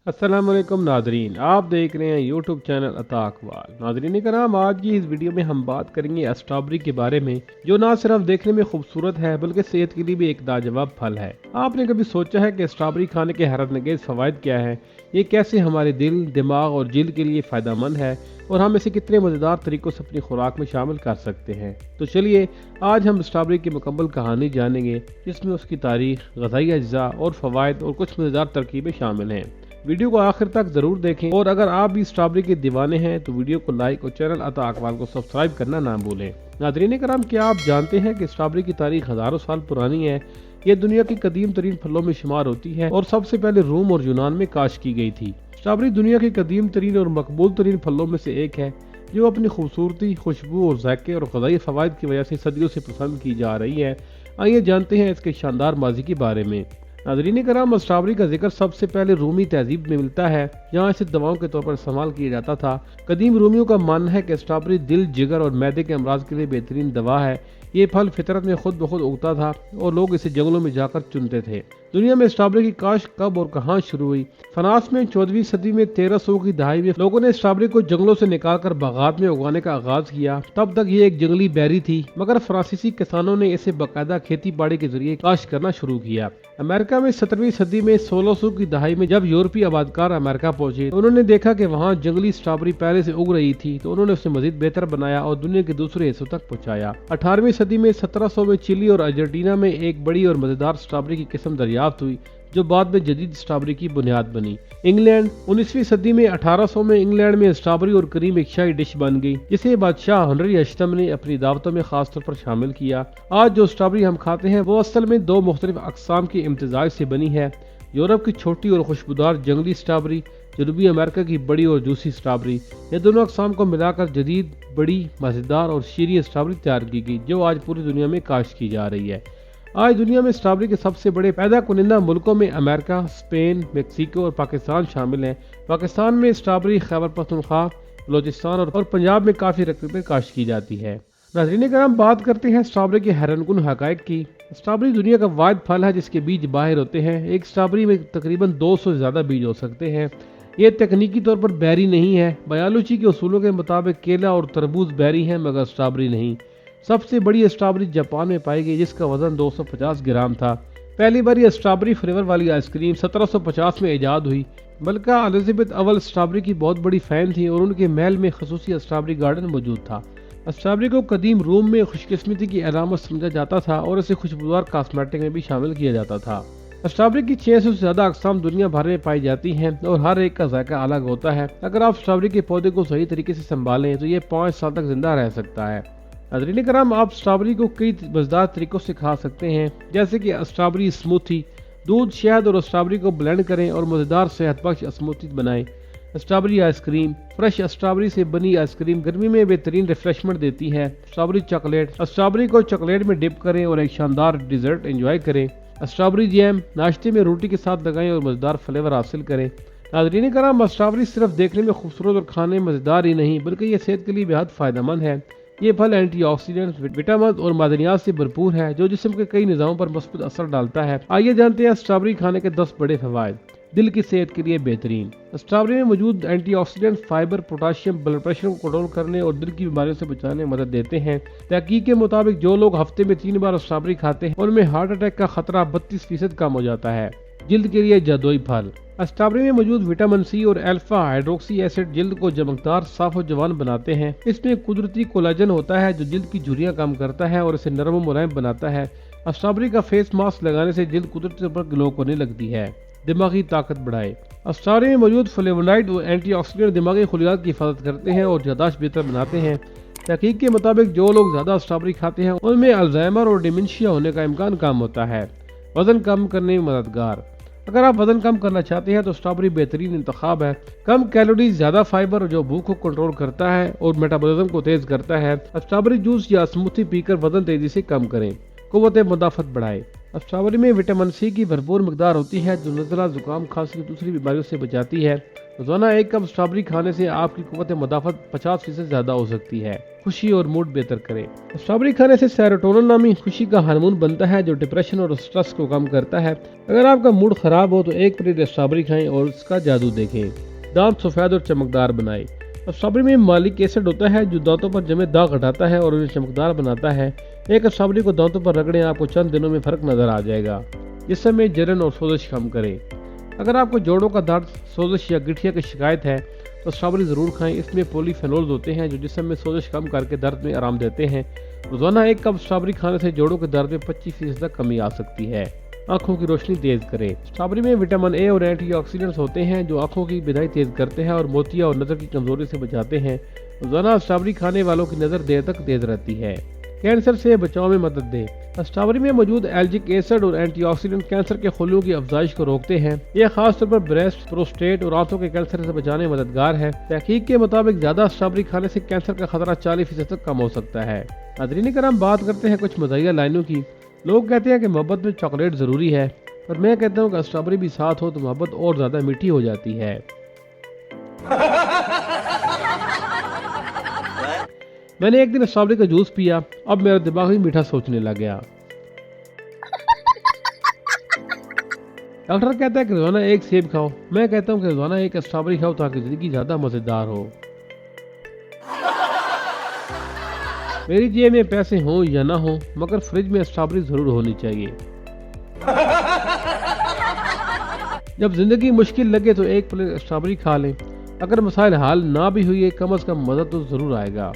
अस्सलाम वालेकुम नादरीन, आप देख रहे हैं यूट्यूब चैनल अता अकबाल। नादरीन कराम, आज की इस वीडियो में हम बात करेंगे स्ट्रॉबेरी के बारे में, जो ना सिर्फ देखने में खूबसूरत है बल्कि सेहत के लिए भी एक लाजवाब फल है। आपने कभी सोचा है कि स्ट्रॉबेरी खाने के हैरतअंगेज फ़वाइद क्या है? ये कैसे हमारे दिल, दिमाग और जिल्द के लिए फ़ायदेमंद है और हम इसे कितने मज़ेदार तरीक़ों से अपनी खुराक में शामिल कर सकते हैं। तो चलिए आज हम स्ट्रॉबेरी की मुकम्मल कहानी जानेंगे, जिसमें उसकी तारीख, ग़ज़ाई अज्जा और फ़वाइद और कुछ मज़ेदार तरकीबें शामिल हैं। वीडियो को आखिर तक जरूर देखें और अगर आप भी स्ट्रॉबेरी के दीवाने हैं तो वीडियो को लाइक और चैनल अता अकबाल को सब्सक्राइब करना ना भूलें। नादरीन कराम, क्या आप जानते हैं कि स्ट्रॉबेरी की तारीख हज़ारों साल पुरानी है? ये दुनिया की कदीम तरीन फलों में शुमार होती है और सबसे पहले रोम और यूनान में काश्त की गई थी। स्ट्रॉबेरी दुनिया की कदीम तरीन और मकबूल तरीन फलों में से एक है, जो अपनी खूबसूरती, खुशबू और जायके और ग़ज़ाई फ़वाइद की वजह से सदियों से पसंद की जा रही है। आइए जानते हैं इसके शानदार माजी के बारे में। नाज़रीन कराम, स्ट्रॉबेरी का जिक्र सबसे पहले रूमी तहजीब में मिलता है, जहाँ इसे दवाओं के तौर पर इस्तेमाल किया जाता था। कदीम रूमियों का मानना है कि स्ट्रॉबेरी दिल, जिगर और मैदे के अमराज के लिए बेहतरीन दवा है। ये फल फितरत में खुद ब खुद उगता था और लोग इसे जंगलों में जाकर चुनते थे। दुनिया में स्ट्रॉबेरी की काश्त कब और कहाँ शुरू हुई? फ्रांस में 14वीं सदी में 1300 की दहाई में लोगों ने स्ट्रॉबेरी को जंगलों से निकालकर बागात में उगाने का आगाज किया। तब तक ये एक जंगली बेरी थी, मगर फ्रांसीसी किसानों ने इसे बाकायदा खेती बाड़ी के जरिए काश्त करना शुरू किया। अमेरिका में 17वीं सदी में 1600 की दहाई में जब यूरोपीय आबादकार अमेरिका पहुंचे तो उन्होंने देखा कि वहां जंगली स्ट्रॉबेरी पहले से उग रही थी, तो उन्होंने उसे मजीद बेहतर बनाया और दुनिया के दूसरे हिस्सों तक पहुंचाया। 18वीं सदी में 1700 में चिली और अर्जेंटीना में एक बड़ी और मजेदार स्ट्रॉबेरी की किस्म दरियाफ्त हुई, जो बाद में जदीद स्ट्रॉबेरी की बुनियाद बनी। इंग्लैंड 19वीं सदी में 1800 में इंग्लैंड में स्ट्रॉबेरी और क्रीम एक शाही डिश बन गई, जिसे बादशाह हेनरी अष्टम ने अपनी दावतों में खास तौर पर शामिल किया। आज जो स्ट्रॉबेरी हम खाते हैं वो असल में दो मुख्तलिफ अक़साम की इम्तिजाज से बनी है। यूरोप की छोटी और खुशबूदार जंगली स्ट्रॉबेरी, जनूबी अमेरिका की बड़ी और जूसी स्ट्रॉबेरी, ये दोनों अक़साम को मिलाकर जदीद, बड़ी, मज़ेदार और शीरीं स्ट्रॉबेरी तैयार की गई, जो आज पूरी दुनिया में काश्त की जा रही है। आज दुनिया में स्ट्रॉबेरी के सबसे बड़े पैदा कुनिंदा मुल्कों में अमेरिका, स्पेन, मेक्सिको और पाकिस्तान शामिल हैं। पाकिस्तान में स्ट्रॉबेरी खैबर पख्तूनख्वा, बलोचिस्तान और पंजाब में काफ़ी रकबे पर काश्त की जाती है। नाज़रीन कराम, बात करते हैं स्ट्रॉबेरी के हैरानकुन हक़ाइक़ की। स्ट्रॉबेरी दुनिया का वाहिद फल है जिसके बीज बाहर होते हैं। एक स्ट्रॉबेरी में तकरीबन 200 से ज़्यादा बीज हो सकते हैं। ये तकनीकी तौर पर बैरी नहीं है। बायोलॉजी के उसूलों के मुताबिक केला और तरबूज बैरी हैं, मगर स्ट्रॉबेरी नहीं। सबसे बड़ी स्ट्रॉबेरी जापान में पाई गई, जिसका वजन 250 ग्राम था। पहली बार ये स्ट्रॉबेरी फ्लेवर वाली आइसक्रीम 1750 में ईजाद हुई। मलका एलिजाबेथ अव्वल स्ट्रॉबेरी की बहुत बड़ी फैन थी और उनके महल में खसूसी स्ट्रॉबेरी गार्डन मौजूद था। स्ट्रॉबेरी को कदीम रोम में खुशकिस्मती की अलामत समझा जाता था और इसे खुशबूदार कॉस्मेटिक में भी शामिल किया जाता था। स्ट्रॉबेरी की 600 से ज़्यादा अक़साम दुनिया भर में पाई जाती हैं और हर एक का जायका अलग होता है। अगर आप स्ट्रॉबेरी के पौधे को सही तरीके से संभालें तो ये 5 साल तक जिंदा रह सकता है। नाज़रीन कराम, आप स्ट्रॉबेरी को कई मज़ेदार तरीक़ों से खा सकते हैं, जैसे कि स्ट्रॉबेरी स्मूथी। दूध, शहद और स्ट्रॉबेरी को ब्लेंड करें और मज़ेदार सेहत बख्श स्मूथी बनाएं। स्ट्रॉबेरी आइसक्रीम, फ्रेश स्ट्रॉबेरी से बनी आइसक्रीम गर्मी में बेहतरीन रिफ्रेशमेंट देती है। स्ट्रॉबेरी चॉकलेट, स्ट्रॉबेरी को चॉकलेट में डिप करें और एक शानदार डिज़र्ट एंजॉय करें। स्ट्रॉबेरी जैम, नाश्ते में रोटी के साथ लगाएं और मज़ेदार फ्लेवर हासिल करें। नाज़रीन कराम, स्ट्रॉबेरी सिर्फ देखने में खूबसूरत और खाने में मज़ेदार ही नहीं, बल्कि ये सेहत के लिए बेहद फ़ायदेमंद है। ये फल एंटीऑक्सीडेंट्स, विटामिन और मादनियात से भरपूर है, जो जिस्म के कई निज़ामों पर मुस्बत असर डालता है। आइए जानते हैं स्ट्रॉबेरी खाने के 10 बड़े फ़वाइद। दिल की सेहत के लिए बेहतरीन। स्ट्रॉबेरी में मौजूद antioxidant fibre, potassium blood pressure को कंट्रोल करने और दिल की बीमारियों से बचाने में मदद देते हैं। तहकीक के मुताबिक जो लोग हफ्ते में 3 बार स्ट्रॉबेरी खाते हैं उनमें हार्ट अटैक का खतरा 32% कम हो जाता है। जिल्द के लिए जादुई फल। स्ट्रॉबेरी में मौजूद विटामिन सी और अल्फा हाइड्रोक्सी एसिड जिल्द को चमकदार, साफ और जवान बनाते हैं। इसमें कुदरती कोलाजन होता है जो जिल्द की झुर्रियां कम करता है और इसे नरम और मुलायम बनाता है। स्ट्रॉबेरी का फेस मास्क लगाने से जिल्द कुदरती तौर पर ग्लो करने लगती है। दिमागी ताकत बढ़ाए। स्ट्रॉबेरी में मौजूद फ्लेवोनाइड और एंटीऑक्सीडेंट दिमागी खुलियात की हिफाजत करते हैं और याददाश्त बेहतर बनाते हैं। तहकीक के मुताबिक जो लोग ज़्यादा स्ट्रॉबेरी खाते हैं उनमें अल्जाइमर और डिमेंशिया होने का इम्कान कम होता है। वजन कम करने में मददगार। अगर आप वजन कम करना चाहते हैं तो स्ट्रॉबेरी बेहतरीन इंतखाब है। कम कैलोरीज, ज़्यादा फाइबर जो भूख को कंट्रोल करता है और मेटाबॉलिज्म को तेज करता है। स्ट्रॉबेरी जूस या स्मूथी पीकर वजन तेजी से कम करें। कुव्वत मुदाफ़त बढ़ाए। स्ट्रॉबेरी में विटामिन सी की भरपूर मकदार होती है जो नज़ला, जुकाम, खांसी और दूसरी बीमारियों से बचाती है। روزانہ ایک کپ اسٹرابری کھانے سے آپ کی قوت مدافعت 50% زیادہ ہو سکتی ہے۔ خوشی اور موڈ بہتر کرے۔ اسٹرابری کھانے سے سیروٹونن نامی خوشی کا ہارمون بنتا ہے جو ڈپریشن اور سٹریس کو کم کرتا ہے۔ اگر آپ کا موڈ خراب ہو تو ایک پلیٹ اسٹرابری کھائیں اور اس کا جادو دیکھیں۔ دانت سفید اور چمکدار بنائے۔ اسٹرابری میں مالک ایسڈ ہوتا ہے جو دانتوں پر جمے داغ ہٹاتا ہے اور انہیں چمکدار بناتا ہے۔ ایک اسٹرابری کو دانتوں پر رگڑیں، آپ کو چند دنوں میں فرق نظر آ جائے گا۔ جسم میں جلن اور سوزش کم کرے۔ اگر آپ کو جوڑوں کا درد، سوزش یا گٹھیا کی شکایت ہے تو اسٹرابری ضرور کھائیں۔ اس میں پولی فینولز ہوتے ہیں جو جسم میں سوزش کم کر کے درد میں آرام دیتے ہیں۔ روزانہ ایک کپ اسٹرابری کھانے سے جوڑوں کے درد میں 25% تک کمی آ سکتی ہے۔ آنکھوں کی روشنی تیز کرے۔ اسٹرابری میں وٹامن اے اور اینٹی آکسیڈنٹس ہوتے ہیں جو آنکھوں کی بینائی تیز کرتے ہیں اور موتیا اور نظر کی کمزوری سے بچاتے ہیں۔ روزانہ اسٹرابری کھانے والوں کی نظر دیر تک تیز رہتی ہے۔ کینسر سے بچاؤ میں مدد دے۔ اسٹرابری میں موجود ایلجک ایسڈ اور اینٹی آکسیڈنٹ کینسر کے خلیوں کی افزائش کو روکتے ہیں۔ یہ خاص طور پر بریسٹ، پروسٹیٹ اور آنتوں کے کینسر سے بچانے میں مددگار ہے۔ تحقیق کے مطابق زیادہ اسٹرابری کھانے سے کینسر کا خطرہ 40% تک کم ہو سکتا ہے۔ ناظرین کرام، بات کرتے ہیں کچھ مزاحیہ لائنوں کی۔ لوگ کہتے ہیں کہ محبت میں چاکلیٹ ضروری ہے، پر میں کہتا ہوں کہ اسٹرابری بھی ساتھ ہو تو محبت اور زیادہ میٹھی ہو جاتی ہے۔ میں نے ایک دن اسٹرابری کا جوس پیا، اب میرا دماغ بھی میٹھا سوچنے لگ گیا۔ ڈاکٹر کہتا ہے کہ روزانہ ایک سیب کھاؤ، میں کہتا ہوں کہ روزانہ ایک اسٹرابری کھاؤ تاکہ زندگی زیادہ مزیدار ہو۔ میری جیب میں پیسے ہوں یا نہ ہوں مگر فریج میں اسٹرابری ضرور ہونی چاہیے۔ جب زندگی مشکل لگے تو ایک پلیٹ اسٹرابری کھا لیں۔ اگر مسائل حل نہ بھی ہوئی کم از کم مزہ تو ضرور آئے گا۔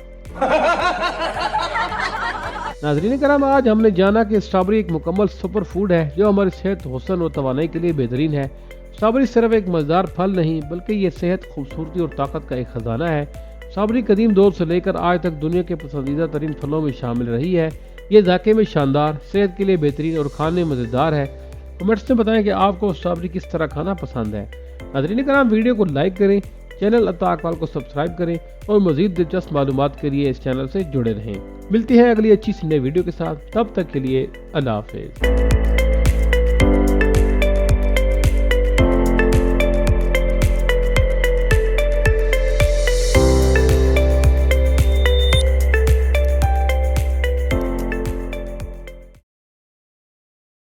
ناظرین کرام، آج ہم نے جانا کہ اسٹرابری ایک مکمل سپر فوڈ ہے جو ہماری صحت، حسن اور توانائی کے لیے بہترین ہے۔ اسٹرابری صرف ایک مزیدار پھل نہیں بلکہ یہ صحت، خوبصورتی اور طاقت کا ایک خزانہ ہے۔ اسٹرابری قدیم دور سے لے کر آج تک دنیا کے پسندیدہ ترین پھلوں میں شامل رہی ہے۔ یہ ذائقے میں شاندار، صحت کے لیے بہترین اور کھانے میں مزیدار ہے۔ کمنٹس میں بتائیں کہ آپ کو اسٹرابری کس طرح کھانا پسند ہے۔ ناظرین کرام، ویڈیو کو لائک کریں، چینل عطا اقبال کو سبسکرائب کریں اور مزید دلچسپ معلومات کے لیے اس چینل سے جڑے رہیں۔ ملتی ہیں اگلی اچھی سی نئی ویڈیو کے ساتھ، تب تک کے لیے اللہ حافظ۔